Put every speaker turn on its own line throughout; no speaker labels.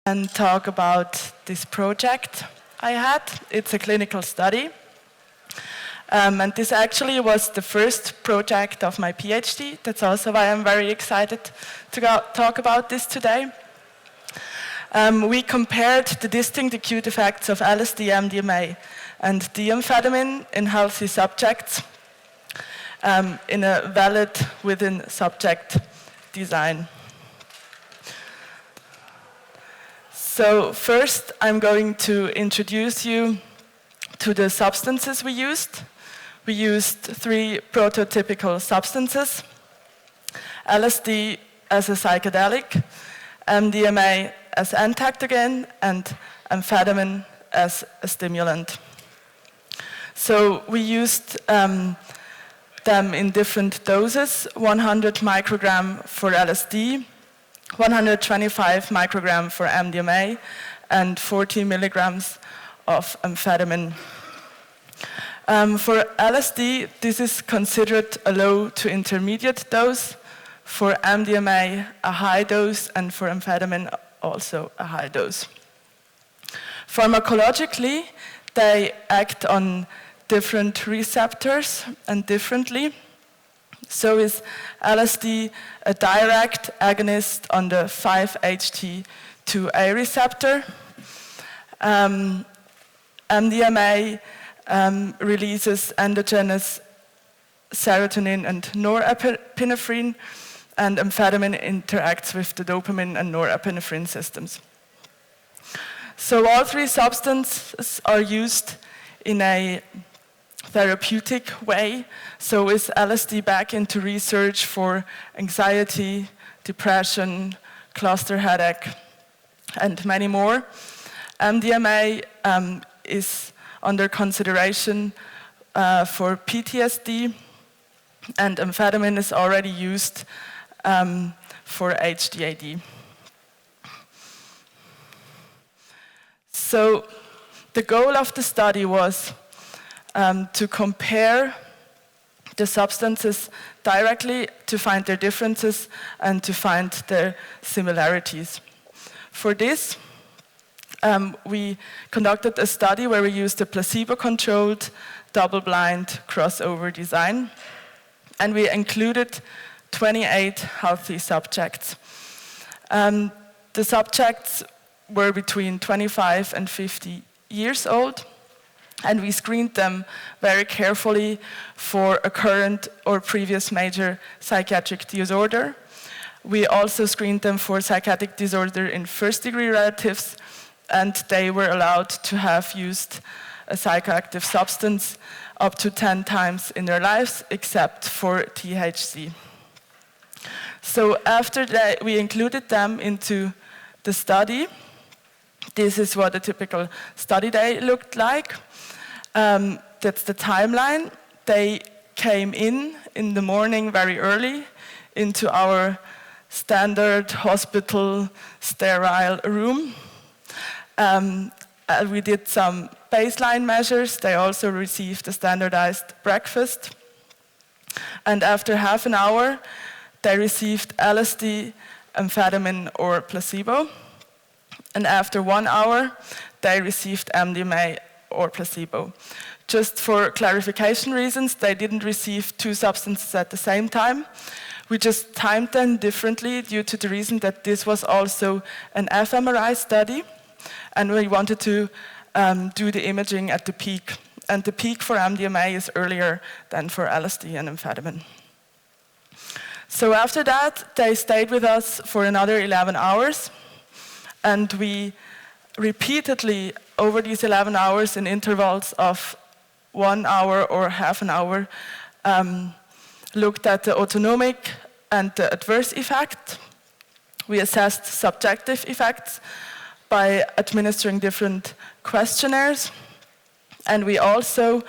And talk about this project I had. It's a clinical study. And this actually was the first project of my PhD. That's also why I'm very excited to talk about this today. We compared the distinct acute effects of LSD, Mdma, and d-amphetamine in healthy subjects in a valid within-subject design. So first, I'm going to introduce you to the substances we used. We used 3 prototypical substances: LSD as a psychedelic, Mdma as entactogen, and amphetamine as a stimulant. So we used them in different doses: 100 microgram for LSD, 125 microgram for Mdma, and 40 milligrams of amphetamine. For LSD, this is considered a low to intermediate dose. For Mdma, a high dose, and for amphetamine, also a high dose. Pharmacologically, they act on different receptors and differently. So is LSD a direct agonist on the 5-HT2A receptor. Mdma releases endogenous serotonin and norepinephrine, and amphetamine interacts with the dopamine and norepinephrine systems. So all 3 substances are used in a therapeutic way. So is LSD back into research for anxiety, depression, cluster headache, and many more. Mdma is under consideration for PTSD, and amphetamine is already used for HDAD. So the goal of the study was to compare the substances directly, to find their differences and to find their similarities. For this, we conducted a study where we used a placebo-controlled, double-blind crossover design, and we included 28 healthy subjects. The subjects were between 25 and 50 years old, and we screened them very carefully for a current or previous major psychiatric disorder. We also screened them for psychiatric disorder in first-degree relatives, and they were allowed to have used a psychoactive substance up to 10 times in their lives, except for THC. So after that, we included them into the study. This is what a typical study day looked like. That's the timeline. They came in the morning very early into our standard hospital sterile room. We did some baseline measures. They also received a standardized breakfast. And after half an hour, they received LSD, amphetamine, or placebo. And after 1 hour, they received Mdma or placebo. Just for clarification reasons, they didn't receive 2 substances at the same time. We just timed them differently due to the reason that this was also an fMRI study, and we wanted to do the imaging at the peak. And the peak for Mdma is earlier than for LSD and amphetamine. So after that, they stayed with us for another 11 hours, and we repeatedly, over these 11 hours in intervals of 1 hour or half an hour, looked at the autonomic and the adverse effect. We assessed subjective effects by administering different questionnaires, and we also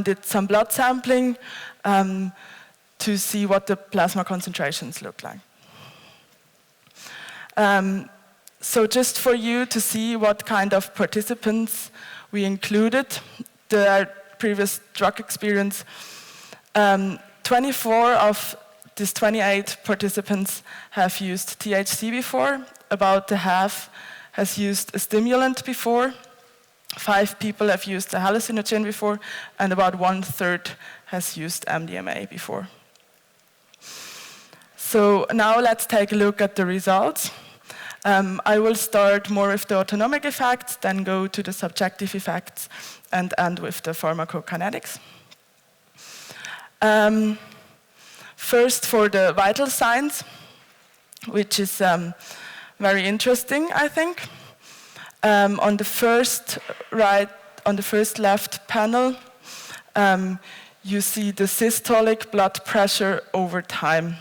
did some blood sampling to see what the plasma concentrations look like. So just for you to see what kind of participants we included, the previous drug experience, 24 of these 28 participants have used THC before. About half has used a stimulant before, 5 people have used a hallucinogen before, and about 1/3 has used MDMA before. So now let's take a look at the results. I will start more with the autonomic effects, then go to the subjective effects, and end with the pharmacokinetics. First, for the vital signs, which is very interesting, I think. On the first left panel, you see the systolic blood pressure over time.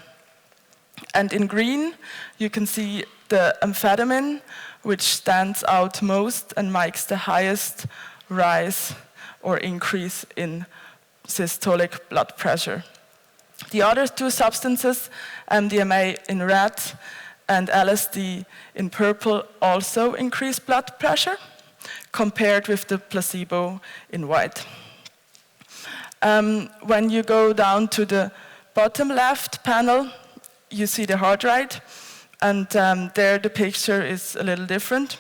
And in green, you can see the amphetamine, which stands out most and makes the highest rise or increase in systolic blood pressure. The other 2 substances, MDMA in red and LSD in purple, also increase blood pressure compared with the placebo in white. When you go down to the bottom left panel, you see the heart rate, and there the picture is a little different.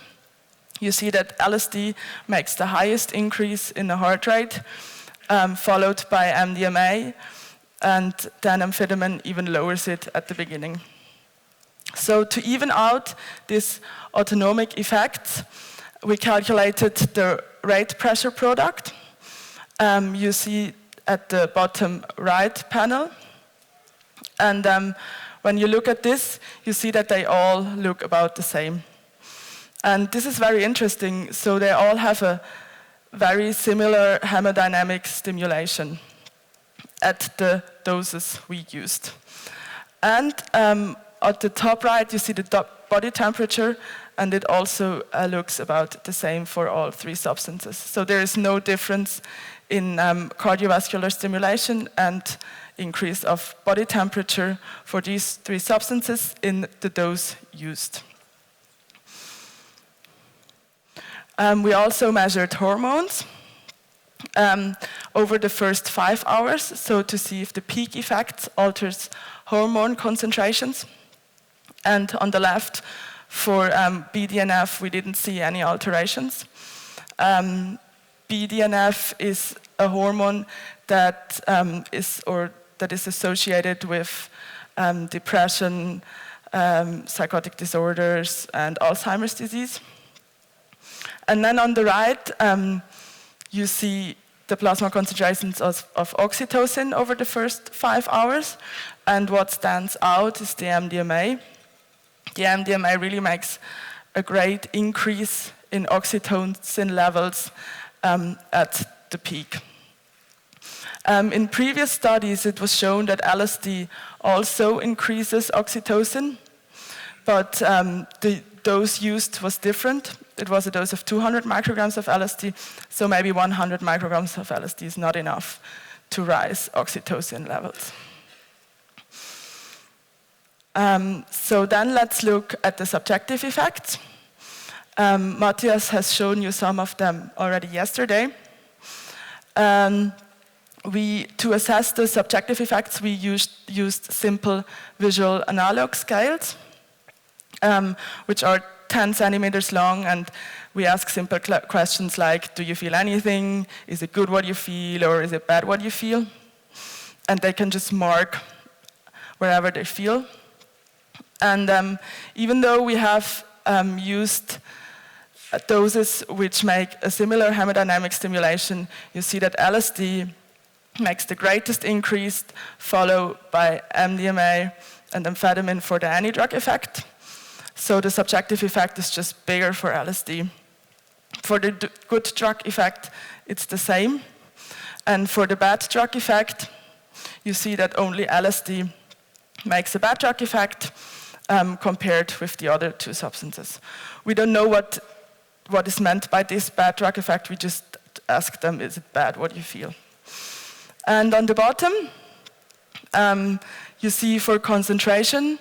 You see that LSD makes the highest increase in the heart rate, followed by MDMA, and then amphetamine even lowers it at the beginning. So to even out this autonomic effect, we calculated the rate pressure product. You see at the bottom right panel. And when you look at this, you see that they all look about the same. And this is very interesting. So they all have a very similar hemodynamic stimulation at the doses we used. And at the top right, you see the body temperature, and it also looks about the same for all 3 substances. So there is no difference in cardiovascular stimulation and increase of body temperature for these 3 substances in the dose used. We also measured hormones over the first 5 hours, so to see if the peak effect alters hormone concentrations. And on the left, for BDNF, we didn't see any alterations. BDNF is a hormone that is associated with depression, psychotic disorders, and Alzheimer's disease. And then on the right, you see the plasma concentrations of oxytocin over the first 5 hours. And what stands out is the MDMA. The MDMA really makes a great increase in oxytocin levels at the peak. In previous studies, it was shown that LSD also increases oxytocin, but the dose used was different. It was a dose of 200 micrograms of LSD, so maybe 100 micrograms of LSD is not enough to rise oxytocin levels. So then let's look at the subjective effects. Matthias has shown you some of them already yesterday. To assess the subjective effects, we used simple visual analog scales, which are 10 centimeters long, and we ask simple questions like, do you feel anything? Is it good what you feel, or is it bad what you feel? And they can just mark wherever they feel. And even though we have used doses which make a similar hemodynamic stimulation, you see that LSD makes the greatest increase, followed by MDMA and amphetamine for the anti-drug effect. So the subjective effect is just bigger for LSD. For the good drug effect, it's the same. And for the bad drug effect, you see that only LSD makes a bad drug effect compared with the other 2 substances. We don't know what is meant by this bad drug effect. We just ask them, is it bad what you feel? And on the bottom, you see for concentration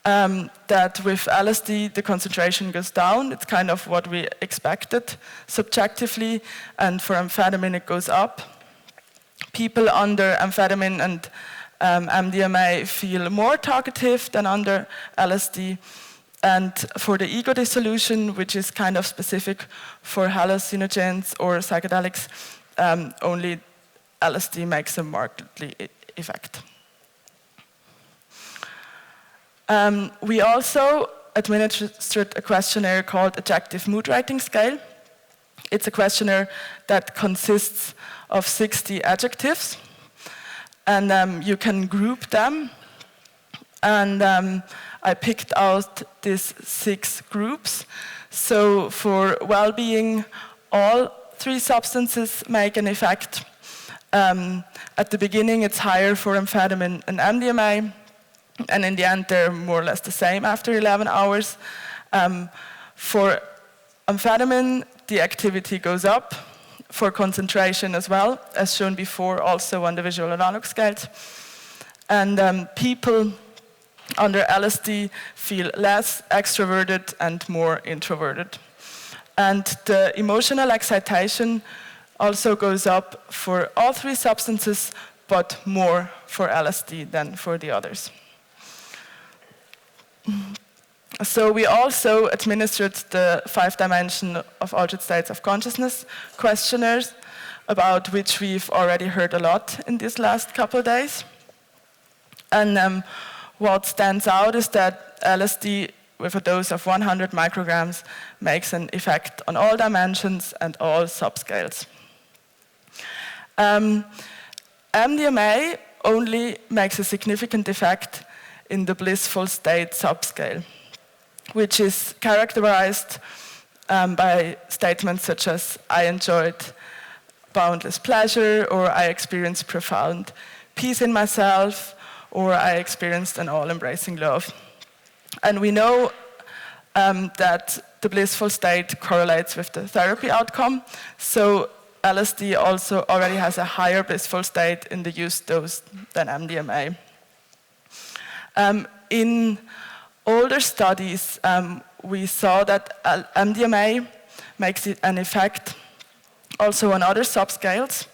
that with LSD, the concentration goes down. It's kind of what we expected subjectively. And for amphetamine, it goes up. People under amphetamine and MDMA feel more talkative than under LSD. And for the Ego Dissolution, which is kind of specific for hallucinogens or psychedelics, only LSD makes a markedly effect. We also administered a questionnaire called Adjective Mood Rating Scale. It's a questionnaire that consists of 60 adjectives, and you can group them. And I picked out these 6 groups. So for well-being, all 3 substances make an effect. At the beginning, it's higher for amphetamine and Mdma, and in the end, they're more or less the same after 11 hours. For amphetamine, the activity goes up. For concentration as well, as shown before, also on the visual analog scales. And people under LSD feel less extroverted and more introverted. And the emotional excitation also goes up for all 3 substances, but more for LSD than for the others. So we also administered the 5-dimension of altered states of consciousness questionnaires, about which we've already heard a lot in these last couple of days. And what stands out is that LSD, with a dose of 100 micrograms, makes an effect on all dimensions and all subscales. Mdma only makes a significant effect in the blissful state subscale, which is characterized by statements such as, I enjoyed boundless pleasure, or I experienced profound peace in myself, or I experienced an all-embracing love. And we know that the blissful state correlates with the therapy outcome, so LSD also already has a higher blissful state in the used dose than Mdma. In older studies, we saw that Mdma makes an effect also on other subscales.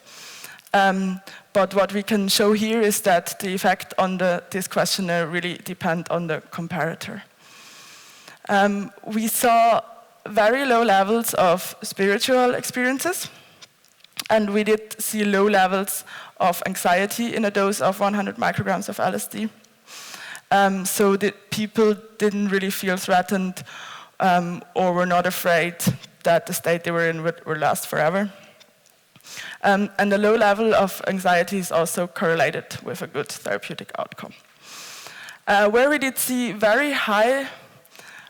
But what we can show here is that the effect on this questionnaire really depends on the comparator. We saw very low levels of spiritual experiences, and we did see low levels of anxiety in a dose of 100 micrograms of LSD. So the people didn't really feel threatened or were not afraid that the state they were in would last forever. And the low level of anxiety is also correlated with a good therapeutic outcome. Where we did see very high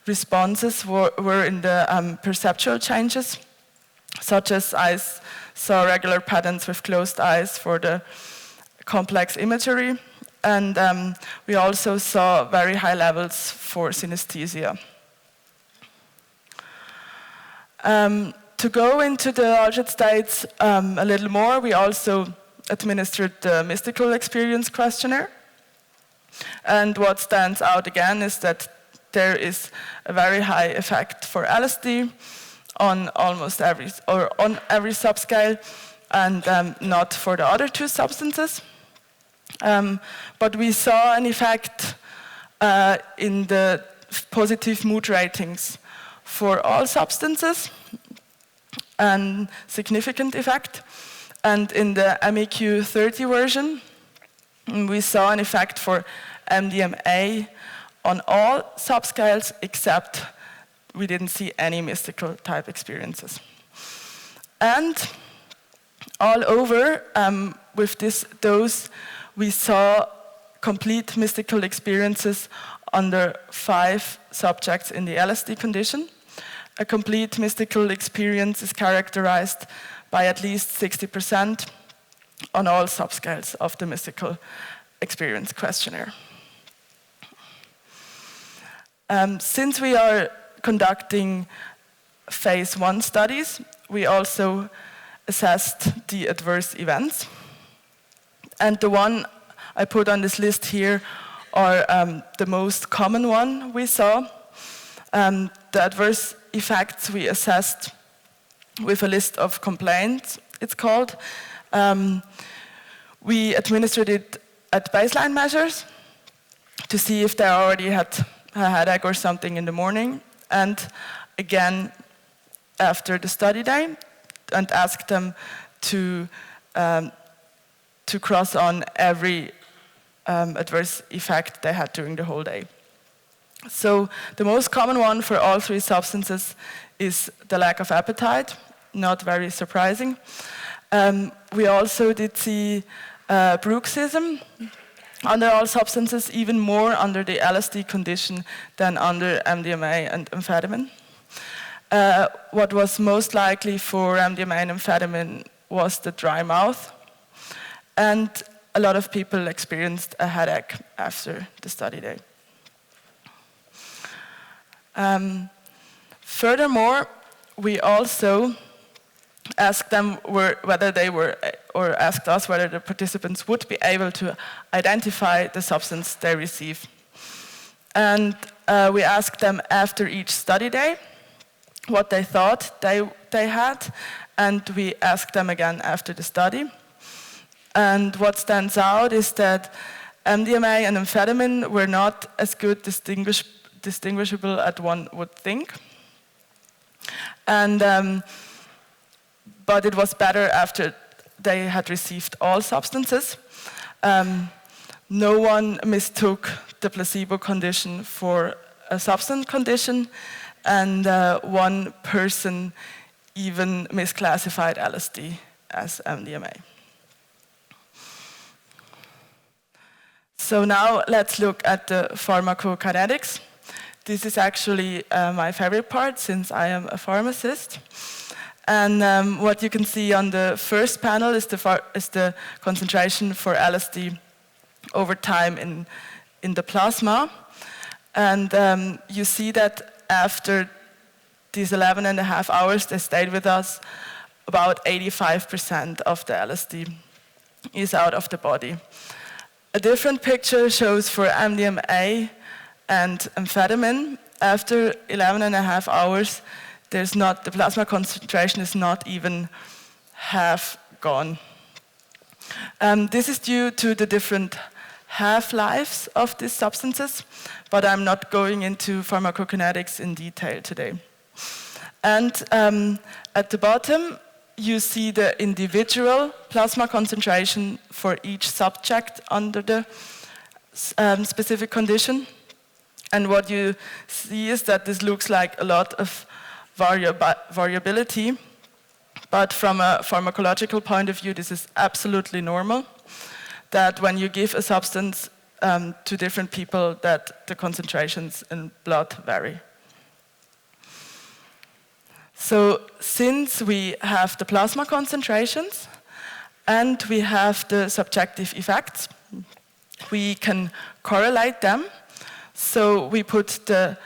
responses were in the perceptual changes, such as I saw regular patterns with closed eyes for the complex imagery. And we also saw very high levels for synesthesia. To go into the altered states a little more, we also administered the Mystical Experience Questionnaire. And what stands out again is that there is a very high effect for LSD on almost every subscale, and not for the other 2 substances. But we saw an effect in the positive mood ratings for all substances, and significant effect. And in the MEQ 30 version, we saw an effect for Mdma on all subscales, except we didn't see any mystical type experiences. And all over, with this dose, we saw complete mystical experiences under 5 subjects in the LSD condition. A complete mystical experience is characterized by at least 60% on all subscales of the Mystical Experience Questionnaire. Since we are conducting phase 1 studies, we also assessed the adverse events. And the one I put on this list here are the most common one we saw. The adverse effects we assessed with a list of complaints, it's called. We administered it at baseline measures to see if they already had a headache or something in the morning, and again after the study day, and asked them to cross on every adverse effect they had during the whole day. So the most common one for all three substances is the lack of appetite, not very surprising. We also did see bruxism under all substances, even more under the LSD condition than under MDMA and amphetamine. What was most likely for MDMA and amphetamine was the dry mouth, and a lot of people experienced a headache after the study day. Furthermore, we also asked them whether they were, or asked us whether the participants would be able to identify the substance they receive. And we asked them after each study day what they thought they had, and we asked them again after the study. And what stands out is that MDMA and amphetamine were not as good distinguishable as one would think. And but it was better after they had received all substances. No one mistook the placebo condition for a substance condition, and one person even misclassified LSD as MDMA. So now let's look at the pharmacokinetics. This is actually my favorite part, since I am a pharmacist. And what you can see on the first panel is the concentration for LSD over time in the plasma. And you see that after these 11.5 hours, they stayed with us, about 85% of the LSD is out of the body. A different picture shows for MDMA and amphetamine. After 11.5 hours, the plasma concentration is not even half gone. This is due to the different half-lives of these substances, but I'm not going into pharmacokinetics in detail today. And at the bottom, you see the individual plasma concentration for each subject under the specific condition. And what you see is that this looks like a lot of variability, but from a pharmacological point of view, this is absolutely normal, that when you give a substance to different people, that the concentrations in blood vary. So since we have the plasma concentrations and we have the subjective effects, we can correlate them. So we put the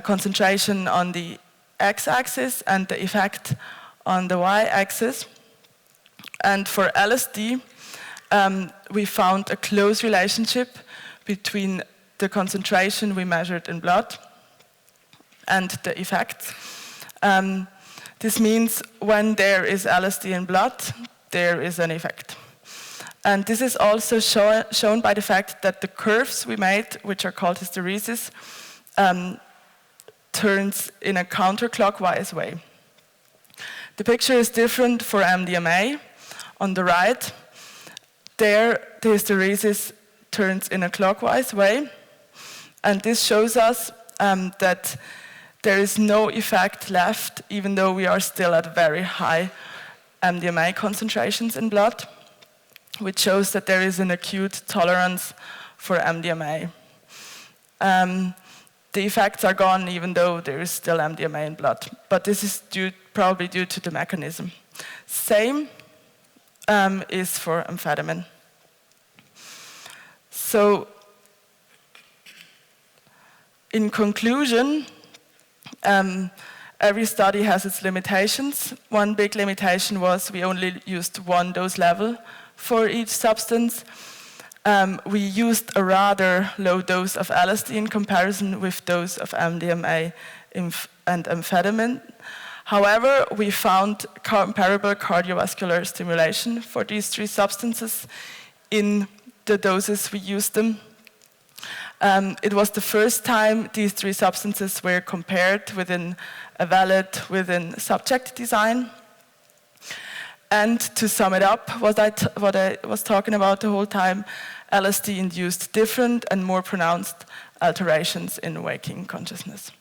concentration on the x-axis and the effect on the y-axis. And for LSD, we found a close relationship between the concentration we measured in blood and the effects. This means when there is LSD in blood, there is an effect. And this is also shown by the fact that the curves we made, which are called hysteresis, turns in a counterclockwise way. The picture is different for MDMA. On the right, there the hysteresis turns in a clockwise way. And this shows us that there is no effect left, even though we are still at very high MDMA concentrations in blood, which shows that there is an acute tolerance for MDMA. The effects are gone even though there is still MDMA in blood, but this is probably due to the mechanism. Same is for amphetamine. So, in conclusion, every study has its limitations. One big limitation was we only used one dose level for each substance. We used a rather low dose of LSD in comparison with those of MDMA and amphetamine. However, we found comparable cardiovascular stimulation for these three substances in the doses we used them. It was the first time these three substances were compared within a within subject design. And to sum it up, what I was talking about the whole time, LSD induced different and more pronounced alterations in waking consciousness.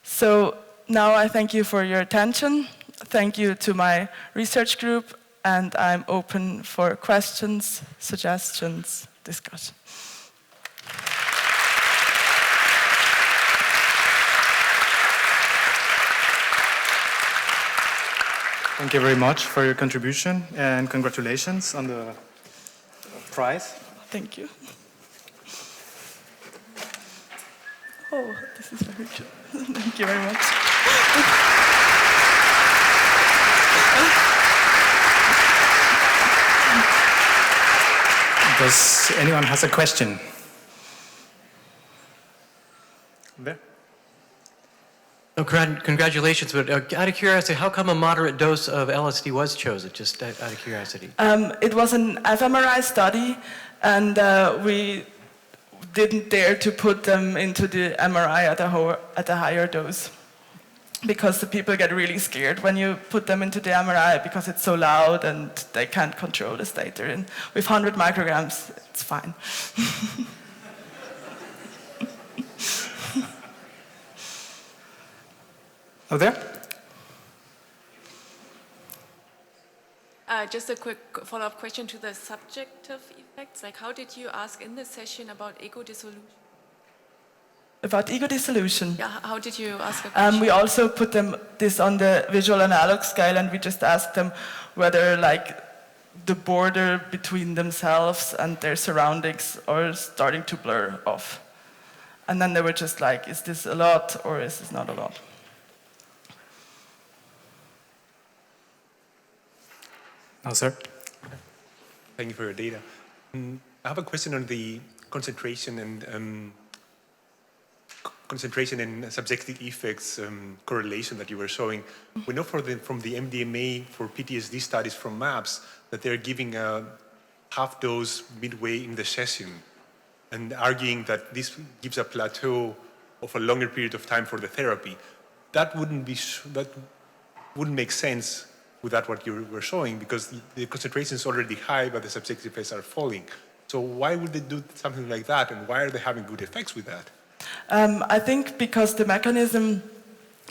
So now I thank you for your attention. Thank you to my research group, and I'm open for questions, suggestions, discussion.
Thank you very much for your contribution, and congratulations on the prize.
Thank you. Oh, this is very good. Thank you very much.
Does anyone has a question? There.
Oh, congratulations, but out of curiosity, how come a moderate dose of LSD was chosen, just out of curiosity?
It was an fMRI study, and we didn't dare to put them into the MRI at a higher dose, because the people get really scared when you put them into the MRI because it's so loud and they can't control the state they're in. With 100 micrograms, it's fine.
Oh, there?
Just a quick follow-up question to the subjective effects. Like, how did you ask in this session about ego dissolution?
About ego dissolution?
Yeah, how did you ask a question?
We also put this on the visual analog scale, and we just asked them whether, like, the border between themselves and their surroundings are starting to blur off. And then they were just like, is this a lot or is this not a lot?
No, sir.
Thank you for your data. I have a question on the concentration and subjective effects correlation that you were showing. We know from the Mdma for PTSD studies from MAPS that they're giving a half dose midway in the session and arguing that this gives a plateau of a longer period of time for the therapy. That wouldn't make sense without what you were showing, because the concentration is already high, but the subjective effects are falling. So why would they do something like that, and why are they having good effects with that?
I think because the mechanism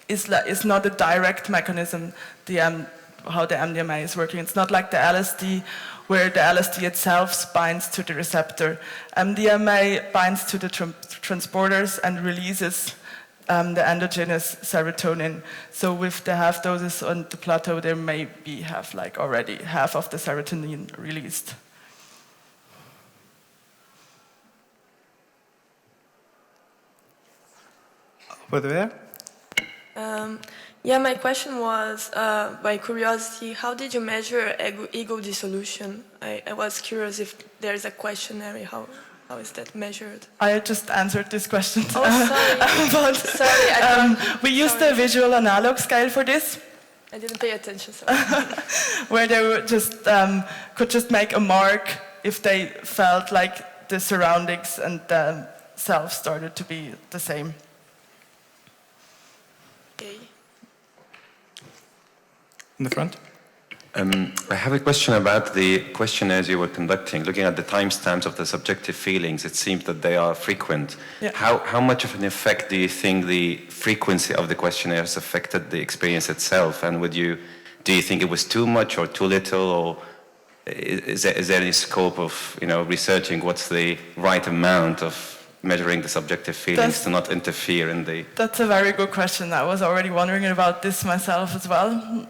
is not a direct mechanism, how the MDMA is working. It's not like the LSD, where the LSD itself binds to the receptor. MDMA binds to the transporters and releases the endogenous serotonin. So with the half doses on the plateau, there may have like already half of the serotonin released.
Over there?
Yeah, my question was, by curiosity, how did you measure ego dissolution? I was curious if there's a questionnaire, how is that measured?
I just answered this question.
Oh, sorry.
Sorry, we used the visual analog scale for this.
I didn't pay attention, sorry.
Where they were could just make a mark if they felt like the surroundings and the self started to be the same.
Okay.
In the front?
I have a question about the questionnaires you were conducting. Looking at the timestamps of the subjective feelings, it seems that they are frequent.
Yeah.
How much of an effect do you think the frequency of the questionnaires affected the experience itself? And do you think it was too much or too little, or is there any scope of researching what's the right amount of measuring the subjective feelings to not interfere in the...
That's a very good question. I was already wondering about this myself as well.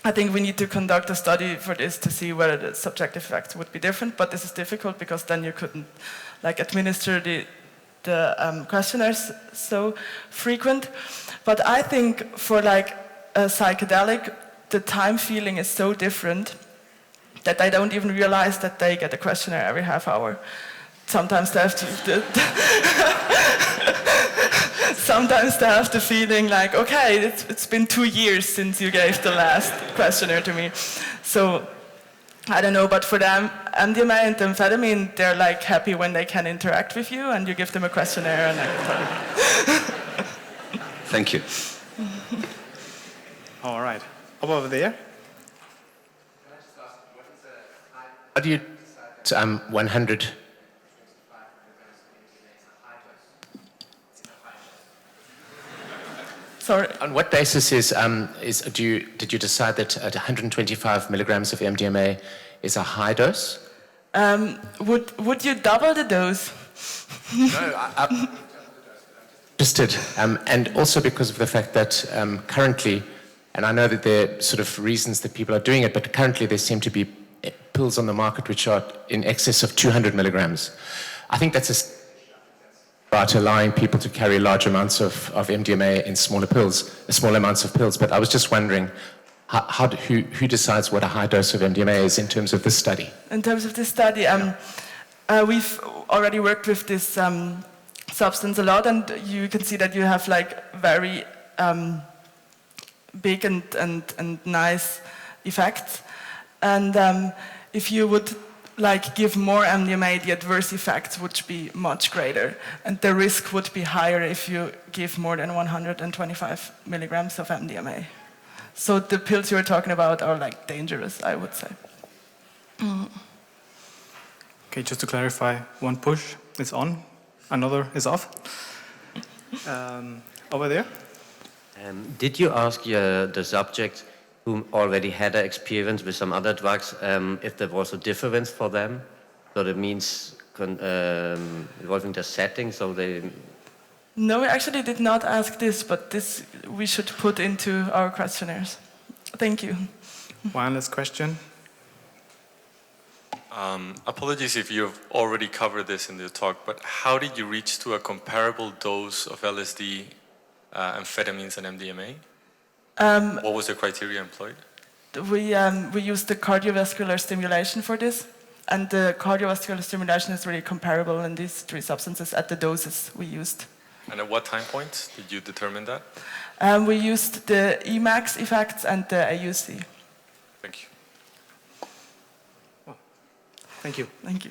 I think we need to conduct a study for this to see whether the subjective effects would be different, but this is difficult because then you couldn't administer the questionnaires so frequent. But I think for a psychedelic, the time feeling is so different that I don't even realize that they get a questionnaire every half hour. Sometimes they have sometimes they have the feeling like, okay, it's been 2 years since you gave the last questionnaire to me. So I don't know, but for them, MDMA and amphetamine, they're like happy when they can interact with you and you give them a questionnaire and everything.
Thank you.
All right. Over there.
How do you 100?
Sorry.
On what basis did you decide that at 125 milligrams of MDMA is a high dose?
Would you double the dose?
No, I interested, and also because of the fact that currently, and I know that there are sort of reasons that people are doing it, but currently there seem to be pills on the market which are in excess of 200 milligrams. I think that's about allowing people to carry large amounts of MDMA in smaller amounts of pills. But I was just wondering, who decides what a high dose of MDMA is in terms of this study?
In terms of this study, we've already worked with this substance a lot, and you can see that you have like very big and nice effects. And if you would like give more MDMA, the adverse effects would be much greater, and the risk would be higher if you give more than 125 milligrams of MDMA. So the pills you were talking about are like dangerous, I would say.
Okay, just to clarify, one push is on, another is off. Over there.
Did you ask the subject who already had an experience with some other drugs if there was a difference for them? So that means involving the setting, so they...
No, we actually did not ask this, but this we should put into our questionnaires. Thank you.
One last question.
Apologies if you've already covered this in the talk, but how did you reach to a comparable dose of LSD, amphetamines, and MDMA? What was the criteria employed?
We used the cardiovascular stimulation for this, and the cardiovascular stimulation is really comparable in these three substances at the doses we used.
And at what time point did you determine that?
We used the Emax effects and the AUC.
Thank you.
Thank you.
Thank you.